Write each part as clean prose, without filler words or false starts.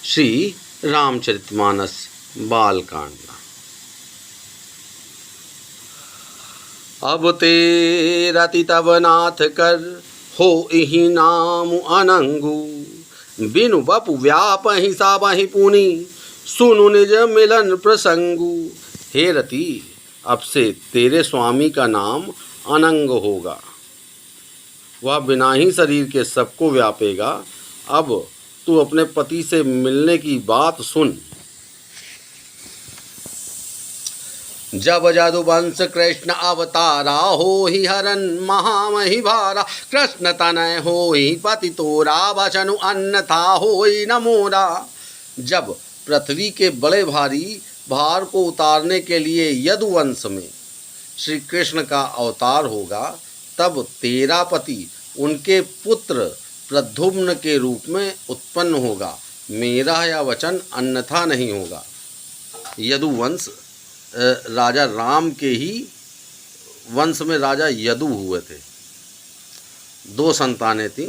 श्री रामचरितमानस बालकांड। अब ते रति तब नाथ कर हो इहि नाम अनंगु, बिनु बपु व्यापहि साबहि पुनि सुनु निज मिलन प्रसंगु। हे रति, अब से तेरे स्वामी का नाम अनंग होगा, वह बिना ही शरीर के सबको व्यापेगा। अब तू अपने पति से मिलने की बात सुन। जब जदुवंश कृष्ण अवतारा, हो ही हरन महामहि भारा। कृष्ण तनय हो ही पति तोरा, बचनु अन्यथा हो ही न मोरा। जब पृथ्वी के बड़े भारी भार को उतारने के लिए यदुवंश में श्री कृष्ण का अवतार होगा, तब तेरा पति उनके पुत्र प्रद्युम्न के रूप में उत्पन्न होगा। मेरा यह वचन अन्यथा नहीं होगा। यदुवंश राजा राम के ही वंश में राजा यदु हुए थे। 2 संतानें थीं।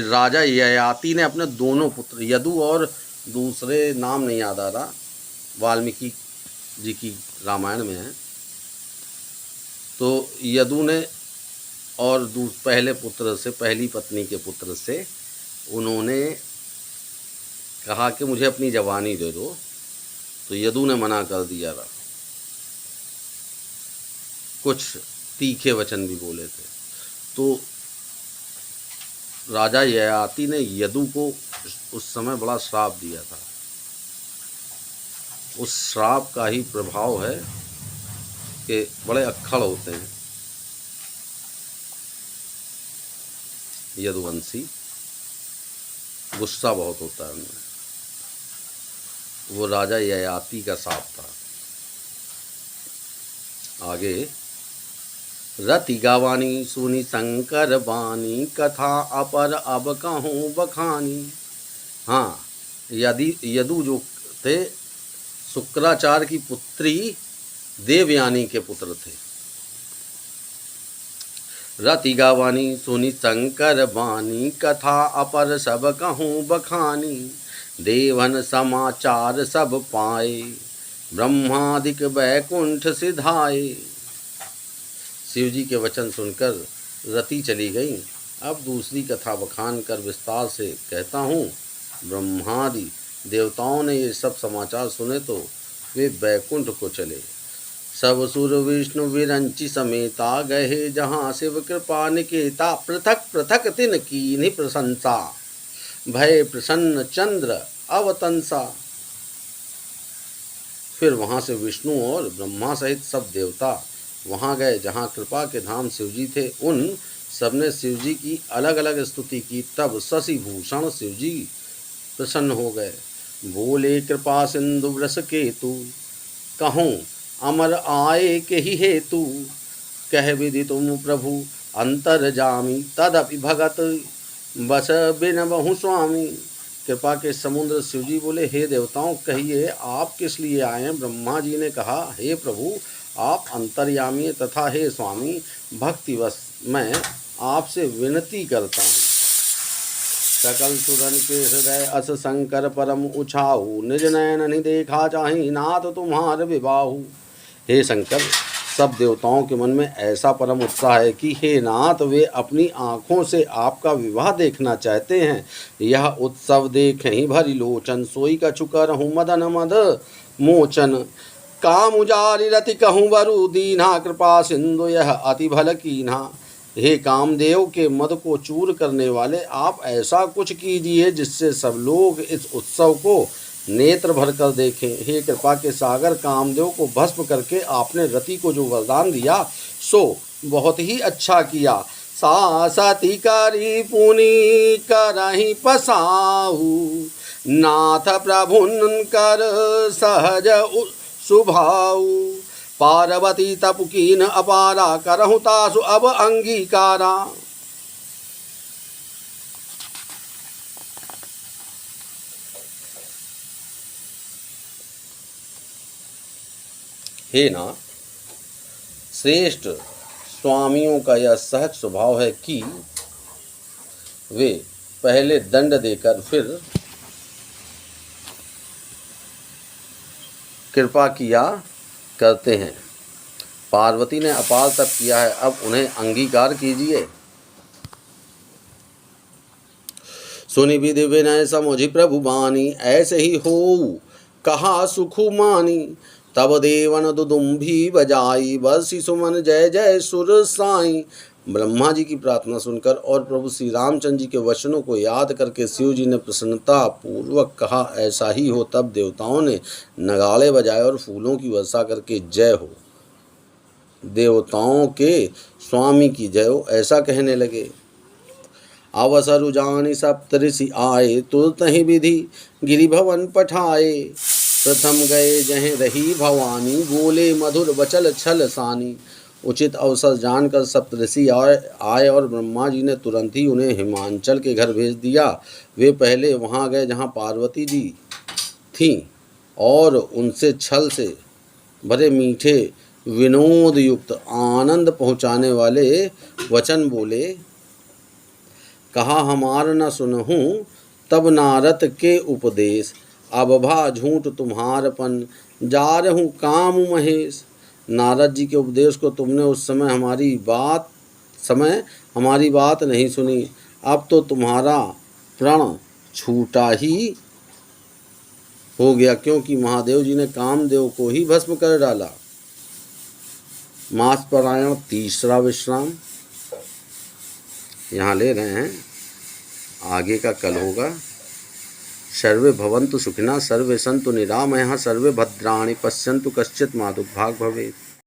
राजा ययाति ने अपने दोनों पुत्र, यदु और दूसरे नाम नहीं याद आ रहा, वाल्मीकि जी की रामायण में है। तो यदु ने और पहले पुत्र से, पहली पत्नी के पुत्र से उन्होंने कहा कि मुझे अपनी जवानी दे दो, तो यदु ने मना कर दिया था। कुछ तीखे वचन भी बोले थे। तो राजा ययाति ने यदु को उस समय बड़ा श्राप दिया था। उस श्राप का ही प्रभाव है कि बड़े अक्खड़ होते हैं यदुवंशी, गुस्सा बहुत होता है उनमें। वो राजा ययाति का श्राप था। आगे, रति गावानी सुनी शंकर बानी, कथा अपर अब कहूँ बखानी। हाँ, यदु जो थे शुक्राचार्य की पुत्री देवयानी के पुत्र थे। रति गावानी सुनी शंकर बानी, कथा अपर सब कहूँ बखानी। देवन समाचार सब पाए, ब्रह्मादिक वैकुंठ सिधाए। शिव जी के वचन सुनकर रति चली गई। अब दूसरी कथा बखान कर विस्तार से कहता हूँ। ब्रह्मादि देवताओं ने ये सब समाचार सुने तो वे वैकुंठ को चले। सब सुर विष्णु विरंची समेता, गए जहाँ शिव कृपा निकेता। पृथक पृथक तिन कीन्हि प्रशंसा, भय प्रसन्न चंद्र अवतंसा। फिर वहाँ से विष्णु और ब्रह्मा सहित सब देवता वहाँ गए जहाँ कृपा के धाम शिवजी थे। उन सबने शिवजी की अलग अलग स्तुति की। तब शशि भूषण शिवजी प्रसन्न हो गए। बोले कृपा सिंधु वृष केतु, कहूँ अमर आए के ही हेतु। कह विधि तुम प्रभु अंतर्जामी, तदपि भगत बस बिन बहु स्वामी। कृपा के समुद्र शिवजी बोले, हे देवताओं, कहिए आप किस लिए आए हैं। ब्रह्मा जी ने कहा, हे प्रभु, आप अंतर्यामी तथा हे स्वामी, भक्तिवश मैं आपसे विनती करता हूँ। सकल सुरन के हृदय अस शंकर परम उछाऊ, निज नयन नहीं देखा चाहि नाथ तुम्हार विबाहु। हे शंकर, सब देवताओं के मन में ऐसा परम उत्साह है कि हे नाथ, वे अपनी आँखों से आपका विवाह देखना चाहते हैं। यह उत्सव देखें ही भरी लोचन, सोई कछु करहूँ मदन मद मोचन। काम उजारि रति कहूँ वरु दीन्हा, कृपा सिंधु यह अति भल कीन्हा। हे कामदेव के मद को चूर करने वाले, आप ऐसा कुछ कीजिए जिससे सब लोग इस उत्सव को नेत्र भर कर देखें। हे कृपा के सागर, कामदेव को भस्म करके आपने रति को जो वरदान दिया सो बहुत ही अच्छा किया। सा सती करी पुनि करहि पसाहु, नाथ प्रभुन कर सहज सुभाऊ। पार्वती तपुकीन अपारा, करहु तासु अब अंगीकारा। हे नाथ, श्रेष्ठ स्वामियों का यह सहज स्वभाव है कि वे पहले दंड देकर फिर कृपा किया करते हैं। पार्वती ने अपार तप किया है, अब उन्हें अंगीकार कीजिए। सुनि विधि विनय समुझि प्रभु बानी, ऐसे ही हो कहा सुखु मानी। तब देवन दुदुम्भी बजाई, बरसी सुमन जय जय सुर साई। ब्रह्मा जी की प्रार्थना सुनकर और प्रभु श्री रामचंद्र जी के वचनों को याद करके शिव जी ने प्रसन्नता पूर्वक कहा, ऐसा ही हो। तब देवताओं ने नगाड़े बजाए और फूलों की वर्षा करके जय हो, देवताओं के स्वामी की जय हो, ऐसा कहने लगे। अवसरु जानि सप्तऋषि आए, तुरत ही विधि गिरि भवन पठाए। प्रथम गए जहीं रही भवानी, बोले मधुर वचल छल सानी। उचित अवसर जानकर सप्तऋषि आए और ब्रह्मा जी ने तुरंत ही उन्हें हिमांचल के घर भेज दिया। वे पहले वहां गए जहां पार्वती जी थीं और उनसे छल से भरे मीठे विनोद युक्त आनंद पहुँचाने वाले वचन बोले। कहा हमार न सुनहूँ तब नारद के उपदेश, अब भा झूठ तुम्हारपन जारहूँ काम महेश। नारद जी के उपदेश को तुमने उस समय हमारी बात नहीं सुनी, अब तो तुम्हारा प्रण छूटा ही हो गया, क्योंकि महादेव जी ने कामदेव को ही भस्म कर डाला। मास परायण तीसरा विश्राम यहाँ ले रहे हैं, आगे का कल होगा। सर्वे भवन्तु सुखिनः, सर्वे सन्तु निरामयाः, सर्वे भद्राणि पश्यन्तु, कश्चित् मा दुर्भाग् भवेत्।